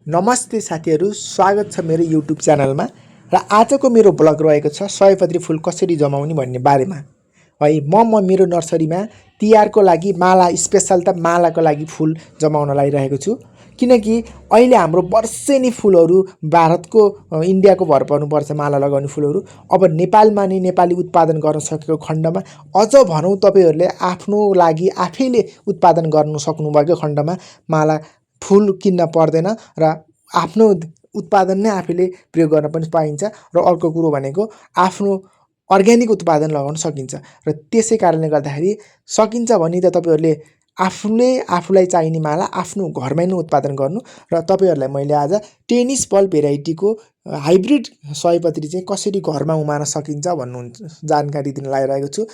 नमस्ते साथीहरू, स्वागत छ मेरो युट्युब च्यानलमा। र आजको मेरो ब्लग रहेको छ सयपत्री फुल कसरी जमाउने भन्ने बारेमा। है म मेरो नर्सरीमा तिहारको लागि माला स्पेशल त मालाको लागि फुल जमाउन लागिरहेको छु। किनकि अहिले हाम्रो वर्षेनी फुलहरू भारतको इन्डियाको भर पर्नुपर्छ माला लगाउने फुलहरू। अब नेपालमा नै नेपाली उत्पादन गर्न सकेको खण्डमा अझ भनौँ तपाईहरूले आफ्नो लागि आफैले उत्पादन गर्न सक्नुभएको खण्डमा माला फुल किन्न पर्दैन र आफ्नो उत्पादन नै आफैले प्रयोग गर्न पनि पाइन्छ। र अर्को कुरो भनेको आफ्नो अर्ग्यानिक उत्पादन लगाउन सकिन्छ। र त्यसै कारणले गर्दाखेरि सकिन्छ भने त तपाईहरूले आफूलाई चाहिने माला आफ्नो घरमै नै उत्पादन गर्नु। र तपाईहरूलाई मैले आज टेनिस बल भेराइटीको हाइब्रिड सयपत्री चाहिँ कसरी घरमा उमार्न सकिन्छ भन्नुहुन्छ जानकारी दिन लागिरहेको छु।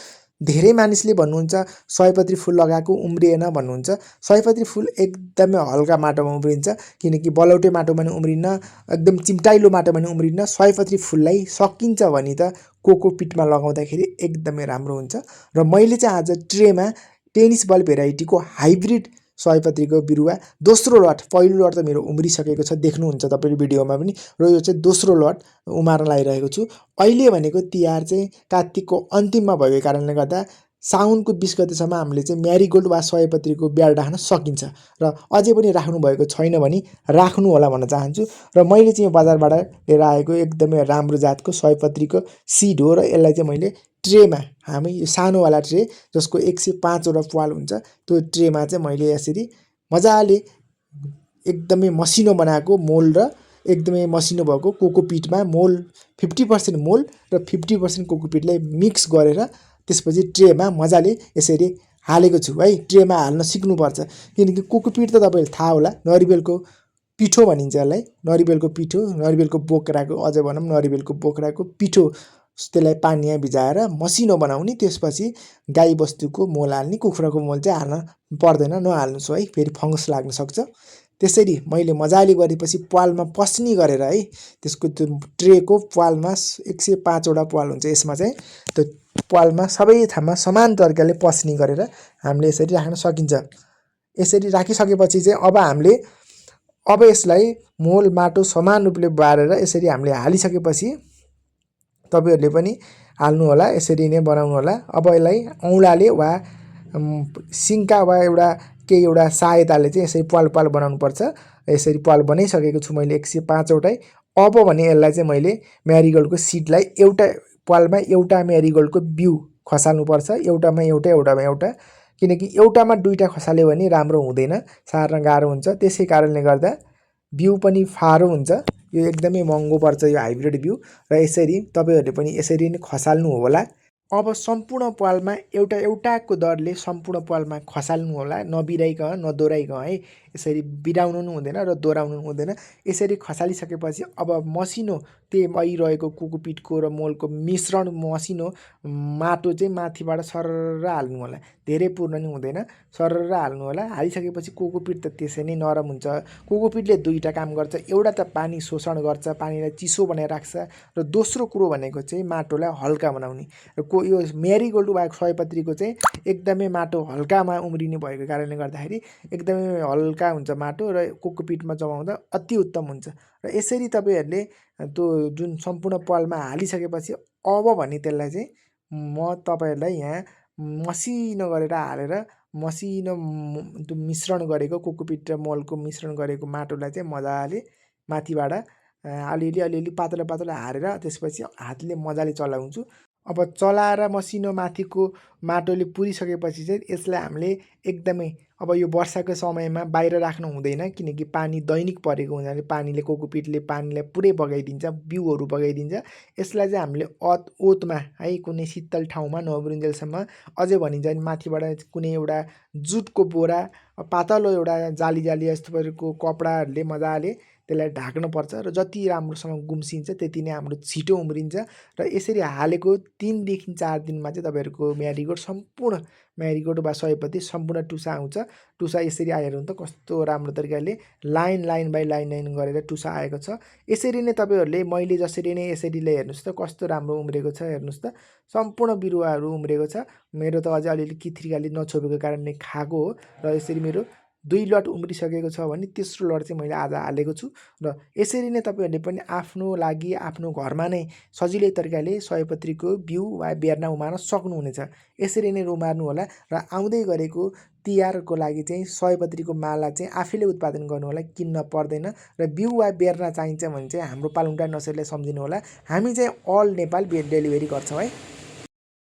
धेरै मानिसले भन्नुहुन्छ सयपत्री फुल लगाएको उम्रिएन भन्नुहुन्छ। सयपत्री फुल एकदमै हल्का माटोमा उम्रिन्छ, किनकि बलौटे माटोमा नि उम्रिन्न, एकदम चिम्टाइलो माटोमा नि उम्रिन्न। सयपत्री फुललाई सकिन्छ भने त कोकोपिटमा लगाउँदाखेरि एकदमै राम्रो हुन्छ। र मैले चाहिँ आज ट्रेमा टेनिस बल भेराइटीको हाइब्रिड सयपत्रीको बिरुवा दोस्रो लट, पहिलो लट त मेरो उम्रिसकेको छ, देख्नुहुन्छ तपाईँले भिडियोमा पनि। र यो चाहिँ दोस्रो लट उमार्न लागिरहेको छु। अहिले भनेको तिहार चाहिँ कार्तिकको अन्तिममा भएको कारणले गर्दा साउनको 20 गतेसम्म हामीले चाहिँ म्यारिगोल्ड वा सयपत्रीको ब्याड राख्न सकिन्छ। र अझै पनि राख्नु भएको छैन भने राख्नु होला भन्न चाहन्छु। र मैले चाहिँ यो बजारबाट लिएर आएको एकदमै राम्रो जातको सयपत्रीको सिड हो। र यसलाई चाहिँ मैले ट्रेमा, हामी यो सानोवाला ट्रे जसको 105वटा प्वाल हुन्छ, त्यो ट्रेमा चाहिँ मैले यसरी मजाले एकदमै मसिनो बनाएको मोल र एकदमै मसिनो भएको कोकोपिटमा मोल 50% मोल र 50% कोकोपिटलाई मिक्स गरेर त्यसपछि ट्रेमा मजाले यसरी हालेको छु। है ट्रेमा हाल्न सिक्नुपर्छ, किनकि कोकोपिट त तपाईँलाई थाहा होला, नरिवलको पिठो भनिन्छ यसलाई। नरिवलको पिठो, नरिवलको बोक्राको, अझ भनौँ नरिवलको बोक्राको पिठो, त्यसलाई पानीमा भिजाएर मसिनो बनाउने। त्यसपछि गाईबस्तुको मोल हाल्ने, कुखुराको मोल चाहिँ हाल्न पर्दैन, नहाल्नुहोस् है, फेरि फङ्गस लाग्न सक्छ। त्यसरी मैले मजाले गरेपछि प्वालमा पस्नी गरेर, है त्यसको त्यो ट्रेको प्वालमा 105वटा प्वाल हुन्छ यसमा चाहिँ, त्यो प्वालमा सबै ठाउँमा समान तरिकाले पस्नी गरेर हामीले यसरी राख्न सकिन्छ। यसरी राखिसकेपछि चाहिँ अब यसलाई मोल माटो समान रूपले बारेर यसरी हामीले हालिसकेपछि तपाईहरूले पनि हाल्नु होला, यसरी नै बनाउनु होला। अब यसलाई औँलाले वा सिङ्का वा केही एउटा सहायताले चाहिँ यसरी पाल बनाउनुपर्छ। यसरी पाल बनाइसकेको छु मैले 105वटै। अब भने यसलाई चाहिँ मैले म्यारिगोल्डको सिडलाई एउटा पालमा एउटा म्यारिगोल्डको बिउ खसाल्नुपर्छ, एउटामा एउटा, किनकि एउटामा दुईवटा खसाल्यो भने राम्रो हुँदैन, सार्न गाह्रो हुन्छ। त्यसै कारणले गर्दा बिउ पनि फारो हुन्छ, यो एकदमै महँगो पर्छ यो हाइब्रिड बिउ। र यसरी तपाईँहरूले पनि यसरी नै खसाल्नु होला। अब सम्पूर्ण पालमा एउटाको दरले सम्पूर्ण पालमा खसाल्नु होला, नबिराइकन नदोहोऱ्याइकन, है यसरी बिराउनु पनि हुँदैन र दोहोऱ्याउनु पनि हुँदैन। यसरी खसालिसकेपछि अब मसिनो त्यही आइरहेको कोकोपिटको र मोलको मिश्रण मसिनो माटो चाहिँ माथिबाट सरर हाल्नु होला, धेरै पूर्ण नि हुँदैन, सरर हाल्नु होला। हालिसकेपछि कोकोपिट त त्यसै नै नरम हुन्छ। कोकोपिटले दुईवटा काम गर्छ, एउटा त पानी शोषण गर्छ, पानीलाई चिसो बनाएर राख्छ, र दोस्रो कुरो भनेको चाहिँ माटोलाई हल्का बनाउने। र यो म्यारिगोल्ड वा सयपत्रीको चाहिँ एकदमै माटो हल्कामा उम्रिने भएको कारणले गर्दाखेरि एकदमै हल्का हुन्छ माटो, र कोकोपिटमा जमाउँदा अति उत्तम हुन्छ। र यसरी तपाईँहरूले त्यो जुन सम्पूर्ण पालमा हालिसकेपछि अब भने त्यसलाई चाहिँ म तपाईँहरूलाई यहाँ मसिनो गरेर हालेर मसिनो त्यो मिश्रण गरेको कोकोपिट र मलको मिश्रण गरेको माटोलाई चाहिँ मजाले माथिबाट अलिअलि पातलो हालेर त्यसपछि हातले मजाले चलाउँछु। अब चलाएर मसिनो माथिको माटोले पुरिसकेपछि चाहिँ यसलाई हामीले एकदमै, अब यो वर्षाको समयमा बाहिर राख्नु हुँदैन, किनकि पानी दैनिक परेको हुनाले पानीले कोकोपिटले पानीलाई पुरै बगाइदिन्छ, बिउहरू बगाइदिन्छ। यसलाई चाहिँ हामीले ओतमा, है कुनै शीतल ठाउँमा नउम्रिन्जेलसम्म, अझै भनिन्छ भने माथिबाट कुनै एउटा जुटको बोरा, पातलो एउटा जाली जस्तो कपडाहरूले मजाले त्यसलाई ढाक्नुपर्छ। र जति राम्रोसँग गुम्सिन्छ त्यति नै हाम्रो छिटो उम्रिन्छ। र यसरी हालेको 3 देखि 4 दिनमा चाहिँ तपाईँहरूको म्यारिगोल्ड सम्पूर्ण म्यारिगोल्ड वा सयपत्री सम्पूर्ण टुसा आउँछ। टुसा यसरी आएर त कस्तो राम्रो तरिकाले लाइन बाई लाइन गरेर टुसा आएको छ। यसरी नै तपाईँहरूले मैले जसरी नै यसरी नै हेर्नुहोस् त कस्तो राम्रो उम्रेको छ, हेर्नुहोस् त सम्पूर्ण बिरुवाहरू उम्रेको छ। मेरो त अझै अलिअलि किथ्रिकाले नछोपेको कारणले खाएको हो। र यसरी मेरो 2 लट उम्रिसकेको छ भने तेस्रो लट चाहिँ मैले आज हालेको छु र यसरी नै तपाईहरुले पनि आफ्नो लागि आफ्नो घरमा नै सजिलै तरिकाले सयपत्रीको बिउ वा बेर्ना उमार्न सक्नुहुनेछ। यसरी नै उमार्नु होला र आउँदै गरेको तिहारको लागि चाहिँ सयपत्रीको माला चाहिँ आफैले उत्पादन गर्नु होला, किन्न पर्दैन र बिउ वा बेर्ना चाहिन्छ भने चाहिँ हाम्रो पालुङटार नर्सरीलाई सम्झिनु होला। हामी चाहिँ अल नेपाल डेलिभरी गर्छौँ है।